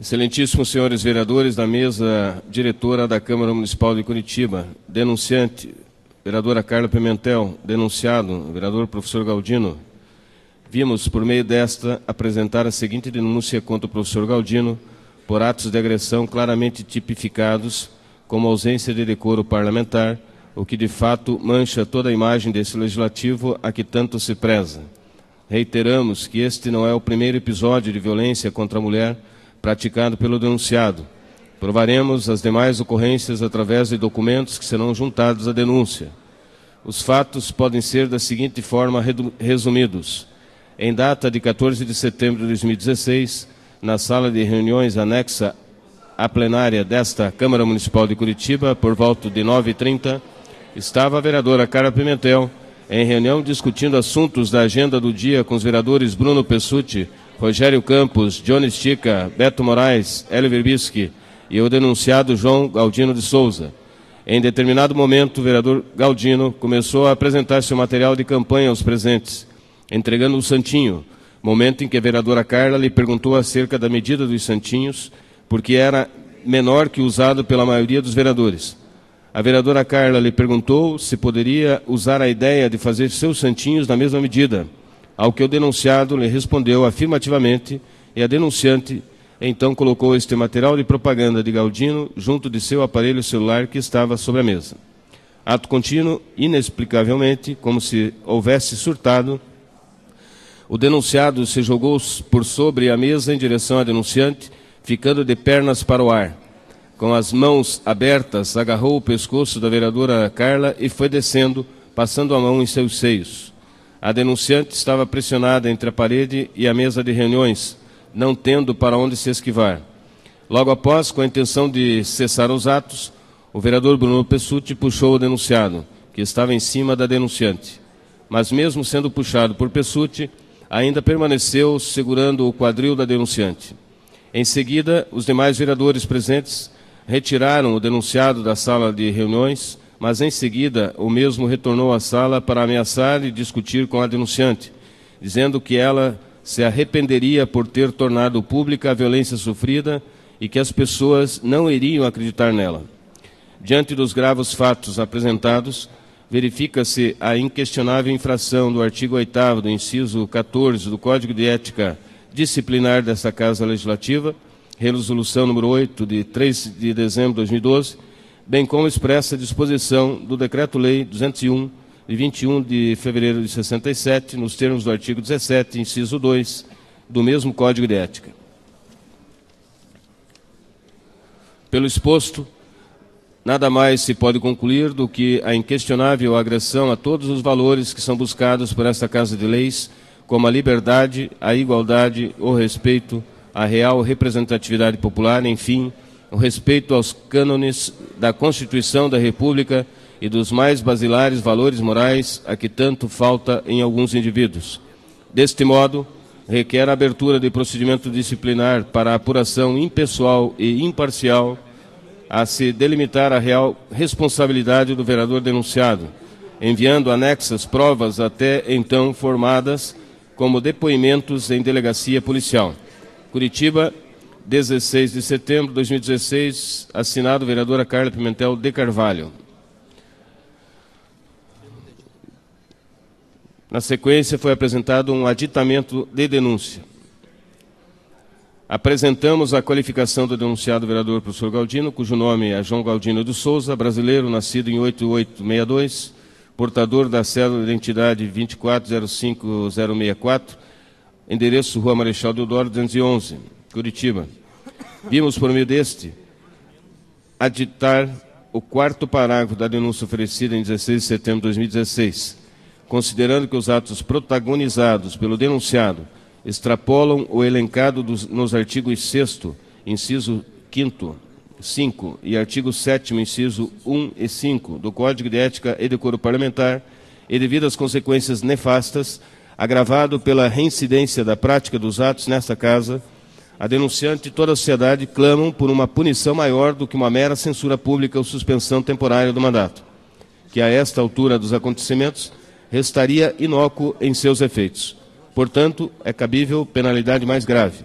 Excelentíssimos senhores vereadores da mesa diretora da Câmara Municipal de Curitiba, denunciante, vereadora Carla Pimentel, denunciado, vereador professor Galdino, vimos, por meio desta, apresentar a seguinte denúncia contra o professor Galdino por atos de agressão claramente tipificados como ausência de decoro parlamentar, o que de fato mancha toda a imagem desse legislativo a que tanto se preza. Reiteramos que este não é o primeiro episódio de violência contra a mulher praticado pelo denunciado. Provaremos as demais ocorrências através de documentos que serão juntados à denúncia. Os fatos podem ser da seguinte forma resumidos. Em data de 14 de setembro de 2016, na sala de reuniões anexa à plenária desta Câmara Municipal de Curitiba, por volta de 9h30, estava a vereadora Carla Pimentel em reunião discutindo assuntos da agenda do dia com os vereadores Bruno Pessutti, Rogério Campos, Johnny Stica, Beto Moraes, Hélio Verbisky e o denunciado João Galdino de Souza. Em determinado momento, o vereador Galdino começou a apresentar seu material de campanha aos presentes, entregando o santinho, momento em que a vereadora Carla lhe perguntou acerca da medida dos santinhos, porque era menor que o usado pela maioria dos vereadores. A vereadora Carla lhe perguntou se poderia usar a ideia de fazer seus santinhos na mesma medida, ao que o denunciado lhe respondeu afirmativamente e a denunciante então colocou este material de propaganda de Galdino junto de seu aparelho celular que estava sobre a mesa. Ato contínuo, inexplicavelmente, como se houvesse surtado, o denunciado se jogou por sobre a mesa em direção à denunciante, ficando de pernas para o ar. Com as mãos abertas, agarrou o pescoço da vereadora Carla e foi descendo, passando a mão em seus seios. A denunciante estava pressionada entre a parede e a mesa de reuniões, não tendo para onde se esquivar. Logo após, com a intenção de cessar os atos, o vereador Bruno Pessutti puxou o denunciado, que estava em cima da denunciante. Mas mesmo sendo puxado por Pessutti, ainda permaneceu segurando o quadril da denunciante. Em seguida, os demais vereadores presentes retiraram o denunciado da sala de reuniões, mas em seguida o mesmo retornou à sala para ameaçar e discutir com a denunciante, dizendo que ela se arrependeria por ter tornado pública a violência sofrida e que as pessoas não iriam acreditar nela. Diante dos graves fatos apresentados, verifica-se a inquestionável infração do artigo 8º do inciso 14 do Código de Ética Disciplinar desta Casa Legislativa, resolução número 8, de 3 de dezembro de 2012, bem como expressa disposição do Decreto-Lei 201, de 21 de fevereiro de 67, nos termos do artigo 17, inciso 2, do mesmo Código de Ética. Pelo exposto, nada mais se pode concluir do que a inquestionável agressão a todos os valores que são buscados por esta Casa de Leis, como a liberdade, a igualdade, o respeito, a real representatividade popular, enfim, o respeito aos cânones da Constituição da República e dos mais basilares valores morais a que tanto falta em alguns indivíduos. Deste modo, requer a abertura de procedimento disciplinar para a apuração impessoal e imparcial a se delimitar a real responsabilidade do vereador denunciado, enviando anexas provas até então formadas como depoimentos em delegacia policial. Curitiba, 16 de setembro de 2016, assinado vereadora Carla Pimentel de Carvalho. Na sequência, foi apresentado um aditamento de denúncia. Apresentamos a qualificação do denunciado vereador professor Galdino, cujo nome é João Galdino de Souza, brasileiro, nascido em 8862, portador da cédula de identidade 2405064, endereço Rua Marechal Deodoro, 211, Curitiba. Vimos, por meio deste, aditar o 4º parágrafo da denúncia oferecida em 16 de setembro de 2016, considerando que os atos protagonizados pelo denunciado extrapolam o elencado nos artigos 6º, inciso 5º, 5 e artigo 7º, inciso 1 e 5 do Código de Ética e Decoro Parlamentar e devido às consequências nefastas, agravado pela reincidência da prática dos atos nesta Casa, a denunciante e toda a sociedade clamam por uma punição maior do que uma mera censura pública ou suspensão temporária do mandato, que a esta altura dos acontecimentos restaria inócuo em seus efeitos. Portanto, é cabível penalidade mais grave.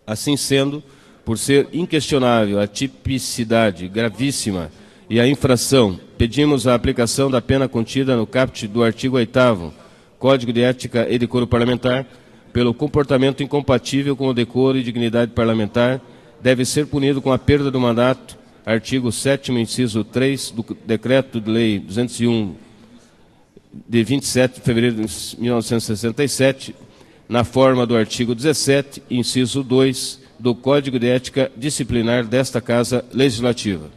Assim sendo, por ser inquestionável a tipicidade gravíssima e a infração, pedimos a aplicação da pena contida no caput do artigo 8º, Código de Ética e Decoro Parlamentar, pelo comportamento incompatível com o decoro e dignidade parlamentar, deve ser punido com a perda do mandato, artigo 7º, inciso 3 do Decreto-Lei 201, de 27 de fevereiro de 1967, na forma do artigo 17, inciso 2, do Código de Ética Disciplinar desta Casa Legislativa.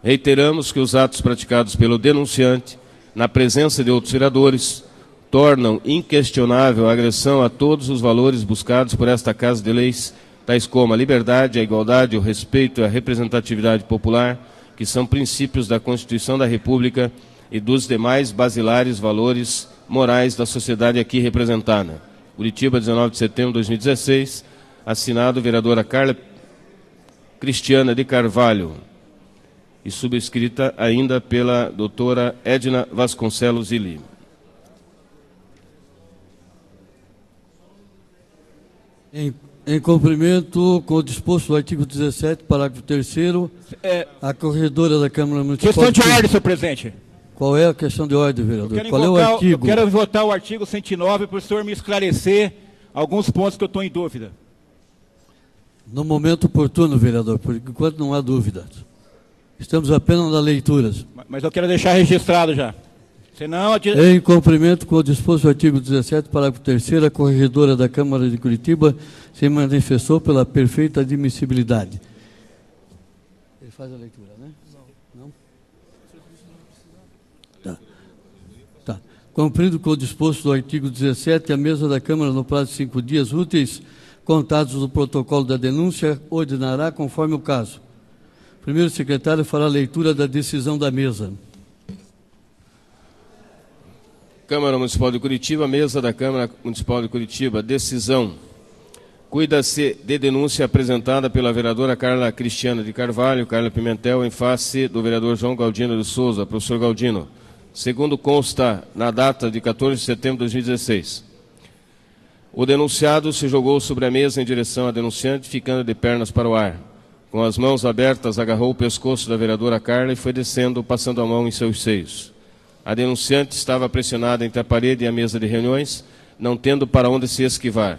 Reiteramos que os atos praticados pelo denunciante, na presença de outros vereadores, tornam inquestionável a agressão a todos os valores buscados por esta Casa de Leis, tais como a liberdade, a igualdade, o respeito e a representatividade popular, que são princípios da Constituição da República e dos demais basilares valores morais da sociedade aqui representada. Curitiba, 19 de setembro de 2016, assinado vereadora Carla Cristiana de Carvalho e subscrita ainda pela doutora Edna Vasconcelos Ili. Em cumprimento com o disposto do artigo 17, parágrafo 3º, a corregedora da Câmara Municipal... Questão de ordem, senhor presidente. Qual é a questão de ordem, vereador? Qual é o artigo? Eu quero votar o artigo 109 para o senhor me esclarecer alguns pontos que eu estou em dúvida. No momento oportuno, vereador, por enquanto não há dúvida. Estamos apenas na leitura. Mas eu quero deixar registrado já. Senão... Em cumprimento com o disposto do artigo 17, parágrafo 3º, a corregedora da Câmara de Curitiba se manifestou pela perfeita admissibilidade. Ele faz a leitura, né? Não? Tá. Cumprido com o disposto do artigo 17, a mesa da Câmara, no prazo de 5 dias úteis, contados do protocolo da denúncia, ordenará conforme o caso. O primeiro secretário fará a leitura da decisão da mesa. Câmara Municipal de Curitiba, mesa da Câmara Municipal de Curitiba, decisão. Cuida-se de denúncia apresentada pela vereadora Carla Cristiana de Carvalho, Carla Pimentel, em face do vereador João Galdino de Souza, professor Galdino, segundo consta na data de 14 de setembro de 2016. O denunciado se jogou sobre a mesa em direção à denunciante, ficando de pernas para o ar. Com as mãos abertas, agarrou o pescoço da vereadora Carla e foi descendo, passando a mão em seus seios. A denunciante estava pressionada entre a parede e a mesa de reuniões, não tendo para onde se esquivar.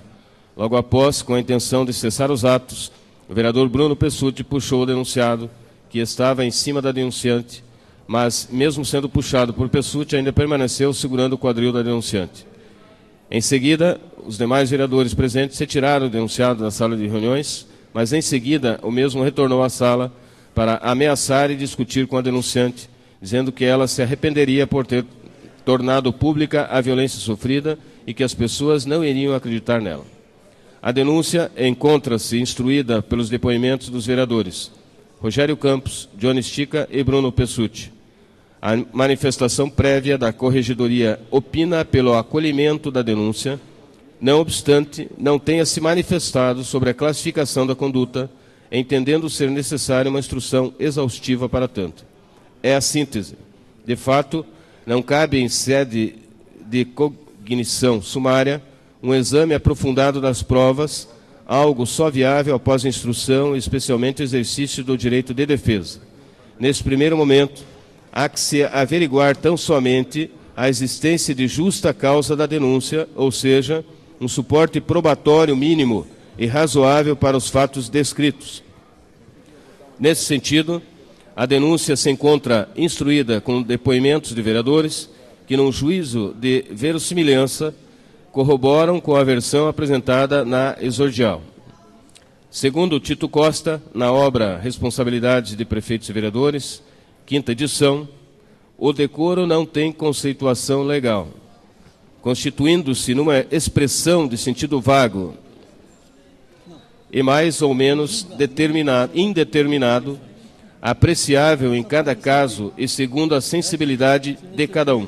Logo após, com a intenção de cessar os atos, o vereador Bruno Pessutti puxou o denunciado, que estava em cima da denunciante, mas, mesmo sendo puxado por Pessutti, ainda permaneceu segurando o quadril da denunciante. Em seguida, os demais vereadores presentes retiraram o denunciado da sala de reuniões, mas, em seguida, o mesmo retornou à sala para ameaçar e discutir com a denunciante, dizendo que ela se arrependeria por ter tornado pública a violência sofrida e que as pessoas não iriam acreditar nela. A denúncia encontra-se instruída pelos depoimentos dos vereadores Rogério Campos, Johnny Estica e Bruno Pessutti. A manifestação prévia da Corregedoria opina pelo acolhimento da denúncia, não obstante, não tenha se manifestado sobre a classificação da conduta, entendendo ser necessária uma instrução exaustiva para tanto. É a síntese. De fato, não cabe em sede de cognição sumária um exame aprofundado das provas, algo só viável após a instrução, especialmente o exercício do direito de defesa. Nesse primeiro momento, há que se averiguar tão somente a existência de justa causa da denúncia, ou seja, um suporte probatório mínimo e razoável para os fatos descritos. Nesse sentido, a denúncia se encontra instruída com depoimentos de vereadores que, num juízo de verossimilhança, corroboram com a versão apresentada na exordial. Segundo Tito Costa, na obra Responsabilidades de Prefeitos e Vereadores, 5ª edição, o decoro não tem conceituação legal, constituindo-se numa expressão de sentido vago e mais ou menos indeterminado, apreciável em cada caso e segundo a sensibilidade de cada um.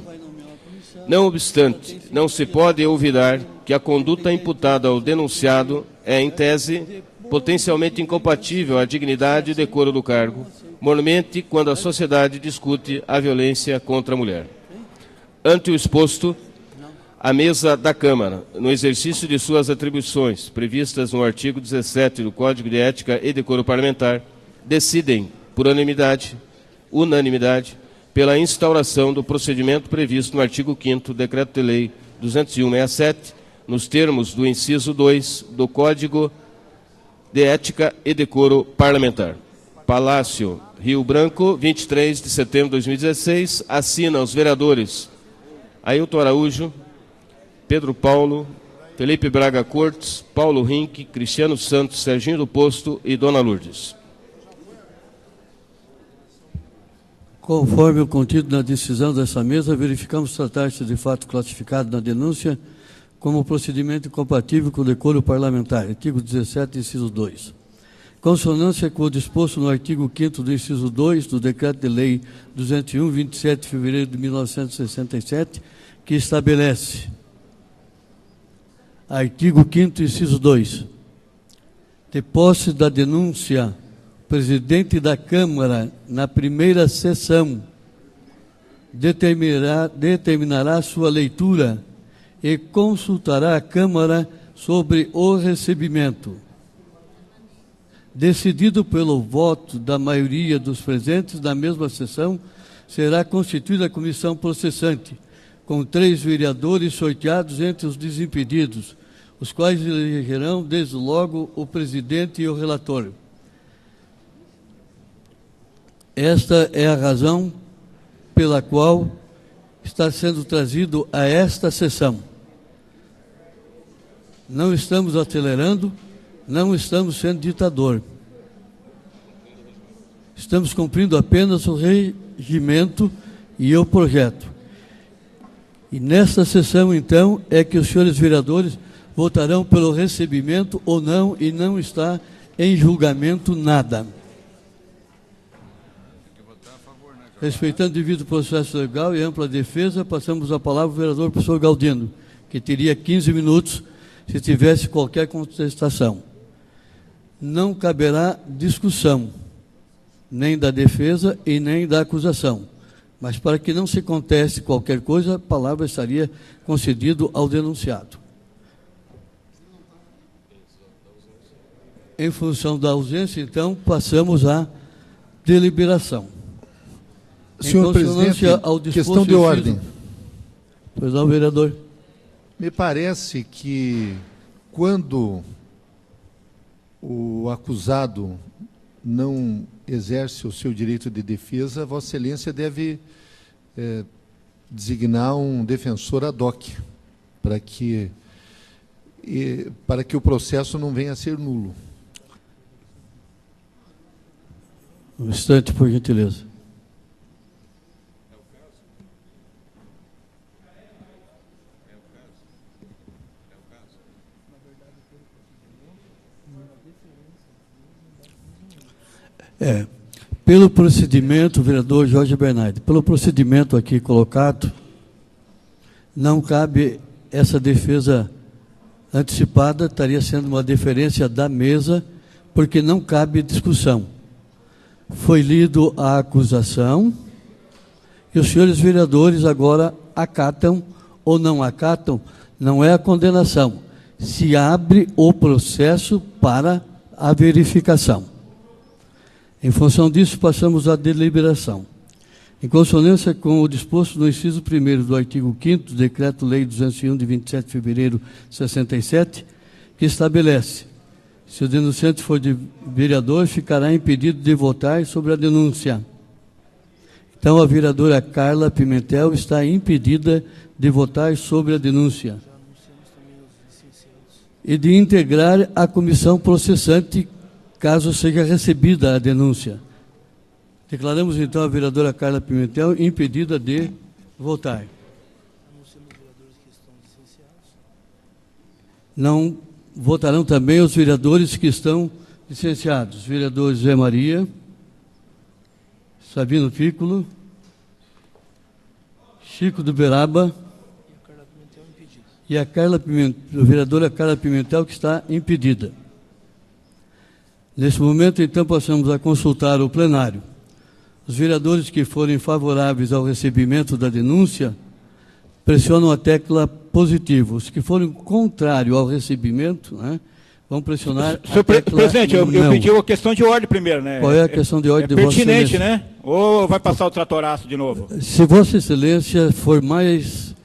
Não obstante, não se pode olvidar que a conduta imputada ao denunciado é, em tese, potencialmente incompatível à dignidade e decoro do cargo, mormente quando a sociedade discute a violência contra a mulher. Ante o exposto, A mesa da Câmara, no exercício de suas atribuições previstas no artigo 17 do Código de Ética e Decoro Parlamentar, decidem, por unanimidade, pela instauração do procedimento previsto no artigo 5º do Decreto de Lei 201/67, nos termos do inciso 2 do Código de Ética e Decoro Parlamentar. Palácio, Rio Branco, 23 de setembro de 2016, assina os vereadores Ailton Araújo, Pedro Paulo, Felipe Braga Cortes, Paulo Rink, Cristiano Santos, Serginho do Posto e Dona Lourdes. Conforme o contido na decisão dessa mesa, verificamos tratar-se de fato classificado na denúncia como procedimento incompatível com o decoro parlamentar, artigo 17, inciso 2. Consonância com o disposto no artigo 5º do inciso 2 do Decreto de Lei 201, 27 de fevereiro de 1967, que estabelece, artigo 5º, inciso 2, de posse da denúncia, o presidente da Câmara, na primeira sessão, determinará sua leitura e consultará a Câmara sobre o recebimento. Decidido pelo voto da maioria dos presentes na mesma sessão, será constituída a comissão processante, com 3 vereadores sorteados entre os desimpedidos, os quais elegerão, desde logo, o presidente e o relator. Esta é a razão pela qual está sendo trazido a esta sessão. Não estamos acelerando, não estamos sendo ditador. Estamos cumprindo apenas o regimento e o projeto. E nesta sessão, então, é que os senhores vereadores votarão pelo recebimento ou não, e não está em julgamento nada. Respeitando o devido processo legal e ampla defesa, passamos a palavra ao vereador professor Galdino, que teria 15 minutos se tivesse qualquer contestação. Não caberá discussão, nem da defesa e nem da acusação. Mas para que não se conteste qualquer coisa, a palavra estaria concedida ao denunciado. Em função da ausência, então, passamos à deliberação. Senhor presidente, questão de ordem. Pois não, vereador. Me parece que quando o acusado não exerce o seu direito de defesa, Vossa Excelência deve designar um defensor ad hoc, para que o processo não venha a ser nulo. Um instante, por gentileza. Pelo procedimento, vereador Jorge Bernardi, pelo procedimento aqui colocado, não cabe essa defesa antecipada, estaria sendo uma deferência da mesa, porque não cabe discussão. Foi lido a acusação e os senhores vereadores agora acatam ou não acatam, não é a condenação. Se abre o processo para a verificação. Em função disso, passamos à deliberação. Em consonância com o disposto no inciso 1º do artigo 5º do Decreto-Lei 201, de 27 de fevereiro de 67, que estabelece: se o denunciante for de vereador, ficará impedido de votar sobre a denúncia. Então, a vereadora Carla Pimentel está impedida de votar sobre a denúncia e de integrar a comissão processante, caso seja recebida a denúncia. Declaramos, então, a vereadora Carla Pimentel impedida de votar. Não votarão também os vereadores que estão licenciados. Vereador Zé Maria, Sabino Piccolo, Chico do Beraba e a vereadora Carla Pimentel, que está impedida. Nesse momento, então, passamos a consultar o plenário. Os vereadores que forem favoráveis ao recebimento da denúncia, pressionam a tecla positivo. Os que forem contrários ao recebimento, né, vão pressionar. Senhor presidente, eu pedi a questão de ordem primeiro, né? Qual é a questão de ordem de Vossa Excelência? Pertinente, né? Ou vai passar o tratoraço de novo? Se Vossa Excelência for mais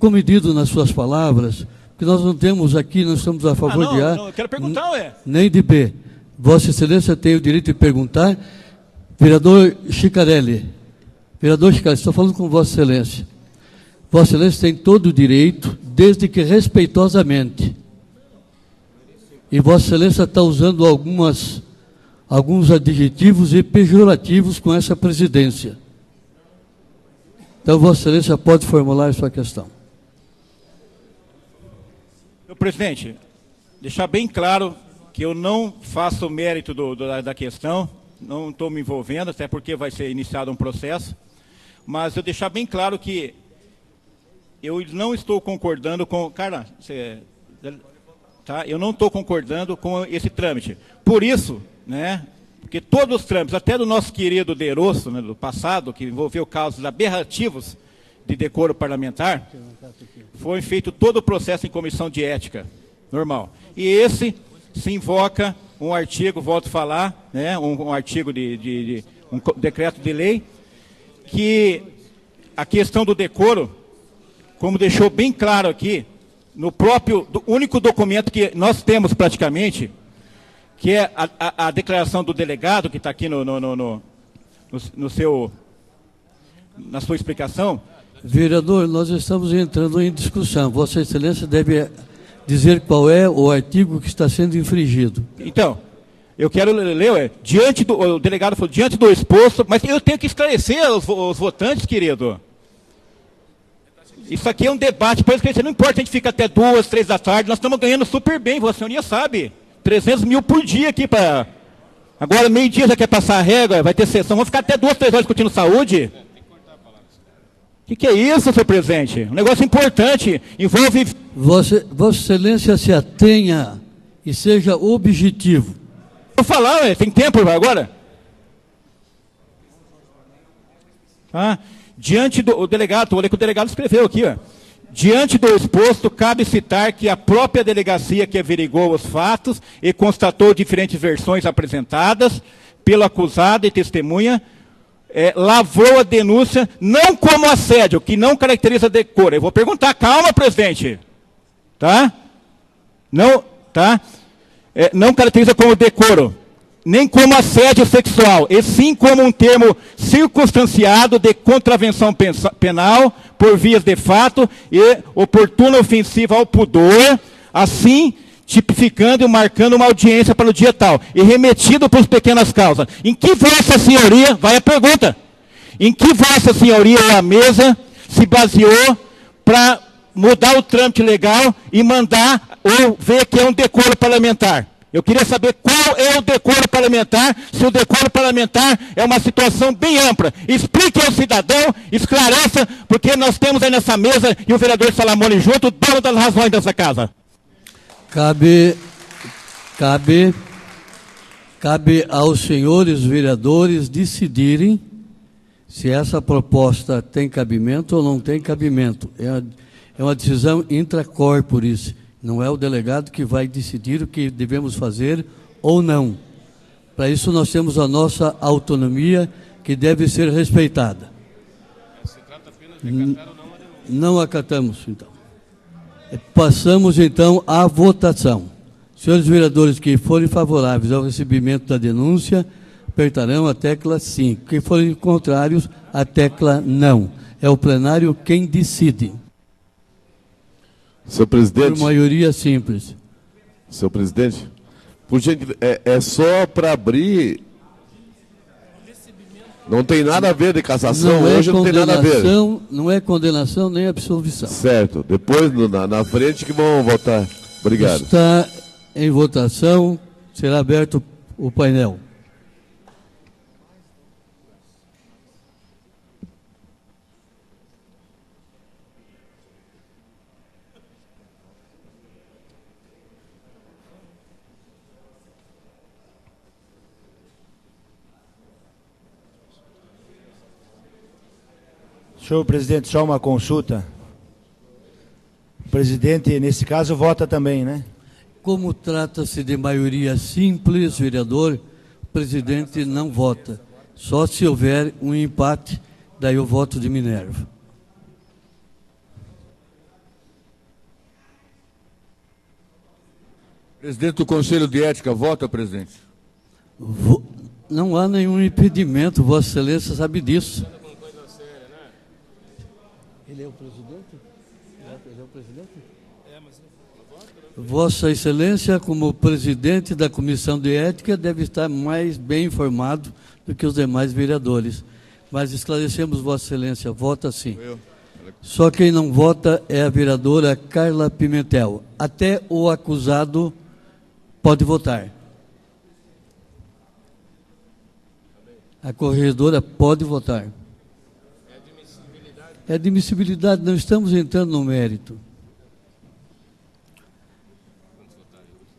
comedido nas suas palavras, porque nós não temos aqui, nós estamos a favor de A. Não, eu quero perguntar, ué. Nem de B. Vossa Excelência tem o direito de perguntar. Vereador Chicarelli. Vereador Chicarelli, estou falando com Vossa Excelência. Vossa Excelência tem todo o direito, desde que respeitosamente. E Vossa Excelência está usando alguns adjetivos e pejorativos com essa presidência. Então, Vossa Excelência pode formular a sua questão. Senhor presidente, deixar bem claro que eu não faço mérito da questão, não estou me envolvendo, até porque vai ser iniciado um processo, mas eu deixar bem claro que eu não estou concordando com... Carla, eu não estou concordando com esse trâmite. Por isso, né, porque todos os trâmites, até do nosso querido Derosso, né, do passado, que envolveu casos aberrativos de decoro parlamentar, foi feito todo o processo em comissão de ética, normal. E esse se invoca um artigo, volto a falar, né, um artigo um decreto de lei, que a questão do decoro, como deixou bem claro aqui, no próprio, único documento que nós temos praticamente, que é a declaração do delegado, que está aqui na sua explicação. Vereador, nós estamos entrando em discussão. Vossa Excelência deve dizer qual é o artigo que está sendo infringido. Então, eu quero ler, o delegado falou, diante do exposto, mas eu tenho que esclarecer os votantes, querido. Isso aqui é um debate, para esclarecer, não importa, a gente fica até 2, 3 da tarde, nós estamos ganhando super bem, Vossa Senhoria sabe. 300 mil por dia aqui para... Agora, meio-dia já quer passar a régua, vai ter sessão, vamos ficar até 2, 3 horas discutindo saúde? O que é isso, senhor presidente? Um negócio importante, envolve... Vossa Excelência se atenha e seja objetivo. Vou falar, tem tempo agora? Diante do delegado, vou ler que o delegado escreveu aqui, ó. Diante do exposto, cabe citar que a própria delegacia que averigou os fatos e constatou diferentes versões apresentadas pelo acusado e testemunha, lavrou a denúncia não como assédio, que não caracteriza decoro. Eu vou perguntar, calma, presidente. Tá? Não, tá? Não caracteriza como decoro, nem como assédio sexual, e sim como um termo circunstanciado de contravenção penal por vias de fato e oportuna ofensiva ao pudor, assim tipificando e marcando uma audiência para o dia tal, e remetido por pequenas causas. Em que Vossa Senhoria, vai a pergunta, em que Vossa Senhoria a mesa se baseou para mudar o trâmite legal e mandar ou ver que é um decoro parlamentar? Eu queria saber qual é o decoro parlamentar, se o decoro parlamentar é uma situação bem ampla. Explique ao cidadão, esclareça, porque nós temos aí nessa mesa, e o vereador Salamone junto, dono das razões dessa casa. Cabe aos senhores vereadores decidirem se essa proposta tem cabimento ou não tem cabimento. É uma decisão intracorporis. Não é o delegado que vai decidir o que devemos fazer ou não. Para isso nós temos a nossa autonomia que deve ser respeitada. Se trata apenas de acatar ou não a denúncia. Não acatamos, então. Passamos, então, à votação. Senhores vereadores que forem favoráveis ao recebimento da denúncia, apertarão a tecla sim. Que forem contrários, a tecla não. É o plenário quem decide. Senhor presidente. Por maioria simples. Senhor presidente, por gentileza, é só para abrir. Não tem nada a ver de cassação, hoje não tem nada a ver. Não é condenação nem absolvição. Certo, depois na frente que vão votar. Obrigado. Está em votação, será aberto o painel. Senhor presidente, só uma consulta. presidente, nesse caso, vota também, né? Como trata-se de maioria simples, vereador, o presidente não vota. Só se houver um empate, daí o voto de Minerva. Presidente do Conselho de Ética, vota, presidente. Não há nenhum impedimento, Vossa Excelência sabe disso. Ele é o presidente? Ele é o presidente? Vossa Excelência, como presidente da Comissão de Ética, deve estar mais bem informado do que os demais vereadores. Mas esclarecemos, Vossa Excelência, vota sim. Só quem não vota é a vereadora Carla Pimentel. Até o acusado pode votar. A corregedora pode votar. É admissibilidade, não estamos entrando no mérito.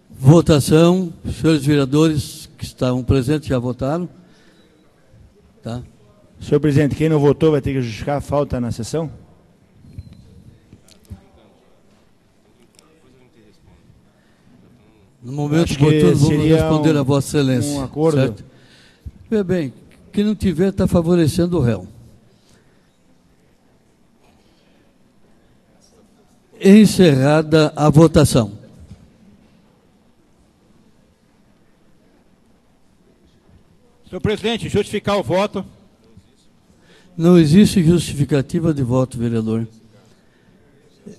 Votação, os senhores vereadores que estavam presentes já votaram. Tá. Senhor presidente, quem não votou vai ter que justificar a falta na sessão? No momento oportuno, vamos responder a Vossa Excelência. Um acordo. Certo? Veja bem, quem não tiver está favorecendo o réu. Encerrada a votação. Senhor presidente, justificar o voto. Não existe justificativa de voto, vereador.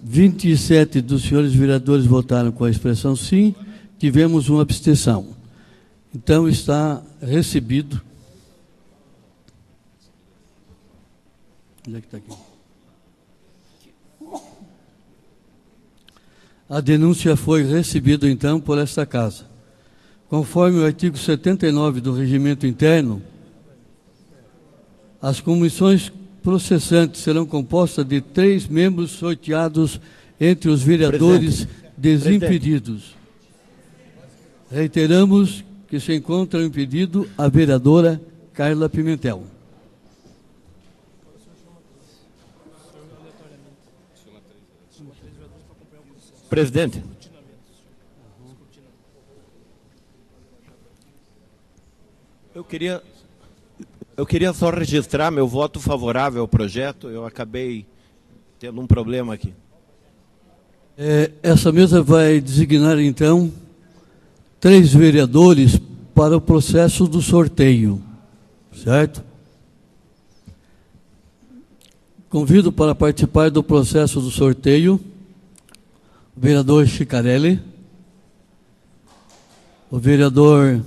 27 dos senhores vereadores votaram com a expressão sim, tivemos uma abstenção. Então está recebido. Onde é que está aqui? A denúncia foi recebida então por esta casa. Conforme o artigo 79 do Regimento Interno, as comissões processantes serão compostas de 3 membros sorteados entre os vereadores desimpedidos. Reiteramos que se encontra impedido a vereadora Carla Pimentel. Presidente. Eu queria só registrar meu voto favorável ao projeto. Eu acabei tendo um problema aqui. Essa mesa vai designar, então, 3 vereadores para o processo do sorteio, certo? Convido para participar do processo do sorteio o vereador Chicarelli, o vereador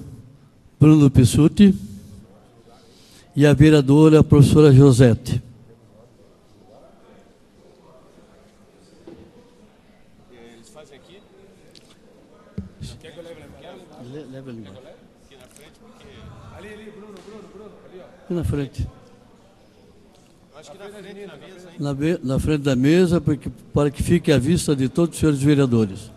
Bruno Pissuti e a vereadora professora Josete. Eles fazem aqui? Quer que eu leve lá? Leva ali. Aqui na frente, porque... Ali, Bruno, ali, ó. Aqui na frente. Acho que na frente, na mesa, hein? Na frente da mesa, para que fique à vista de todos os senhores vereadores.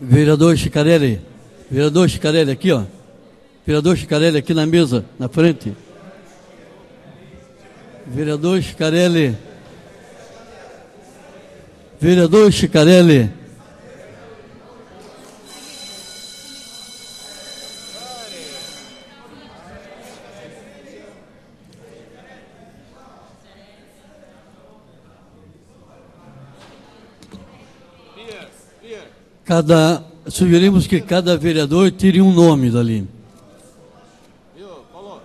Vereador Chicarelli. Vereador Chicarelli, aqui, ó. Vereador Chicarelli, aqui na mesa, na frente. Vereador Chicarelli. Vereador Chicarelli. Sugerimos que cada vereador tire um nome dali. Viu, Paulo?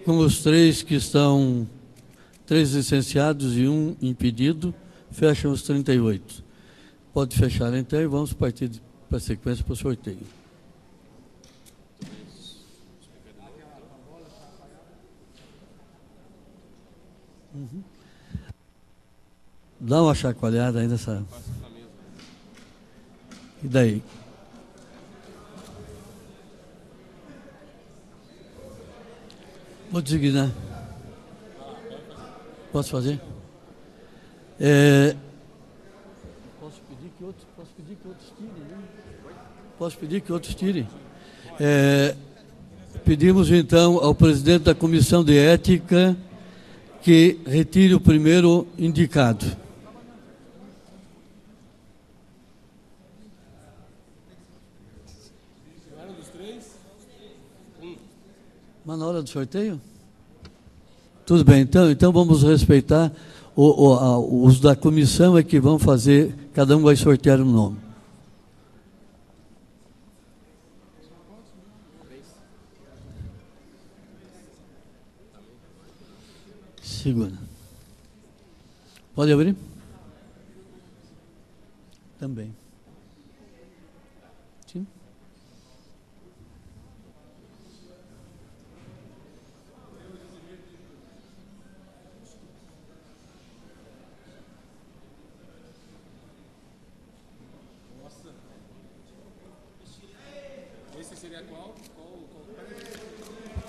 Com os 3 que estão, 3 licenciados e 1 impedido, fecham os 38. Pode fechar então e vamos partir para a sequência para o sorteio. Dá uma chacoalhada aí nessa. E daí? Vou designar. Posso fazer? Posso pedir que outros tirem, né? Posso pedir que outros tirem? Pedimos então ao presidente da Comissão de Ética que retire o primeiro indicado. Mas na hora do sorteio? Tudo bem, então vamos respeitar os da comissão é que vão fazer, cada um vai sortear um nome. Segura. Pode abrir? Também. Sim.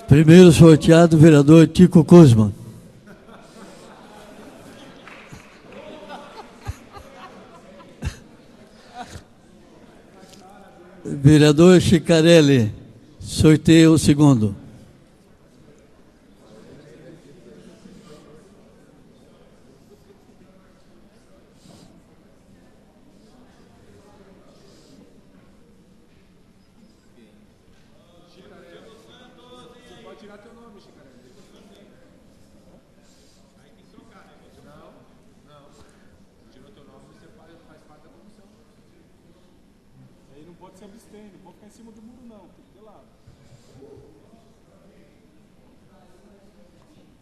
Primeiro sorteado, vereador Tico Kuzma. Vereador Chicarelli, sorteia o segundo.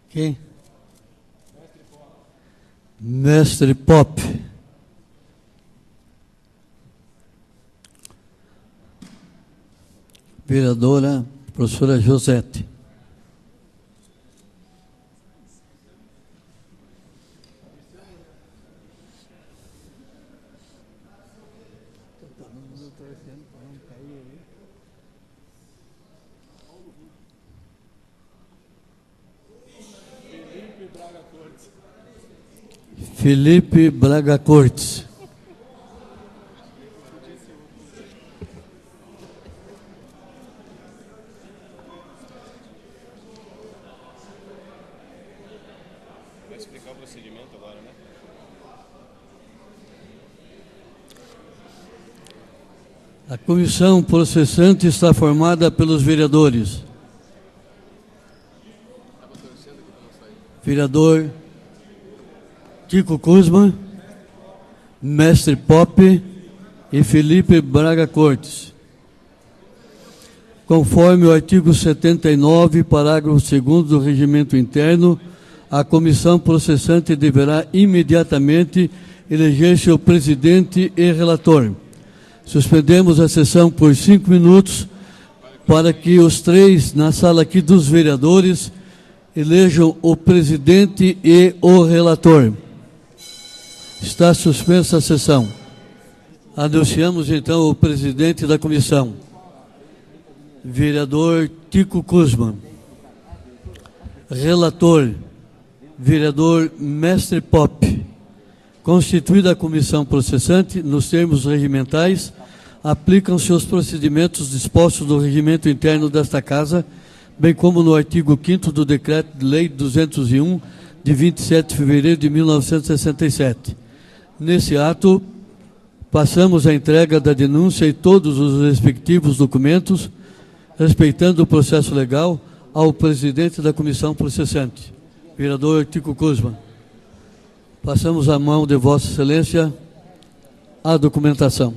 Quem? Mestre Pop. Vereadora professora Josete. Felipe Braga Cortes. Vai explicar o procedimento agora, né? A comissão processante está formada pelos vereadores. Vereador Tico Kuzma, Mestre Pop e Felipe Braga Cortes. Conforme o artigo 79, parágrafo 2º do Regimento Interno, a comissão processante deverá imediatamente eleger seu presidente e relator. Suspendemos a sessão por 5 minutos para que os 3 na sala aqui dos vereadores elejam o presidente e o relator. Está suspensa a sessão. Anunciamos então o presidente da comissão, vereador Tico Kuzma. Relator, vereador Mestre Pop. Constituída a comissão processante, nos termos regimentais, aplicam-se os procedimentos dispostos do regimento interno desta Casa, bem como no artigo 5º do Decreto-Lei 201, de 27 de fevereiro de 1967. Nesse ato, passamos a entrega da denúncia e todos os respectivos documentos, respeitando o processo legal, ao presidente da comissão processante, vereador Tico Kuzma. Passamos a mão de Vossa Excelência a documentação.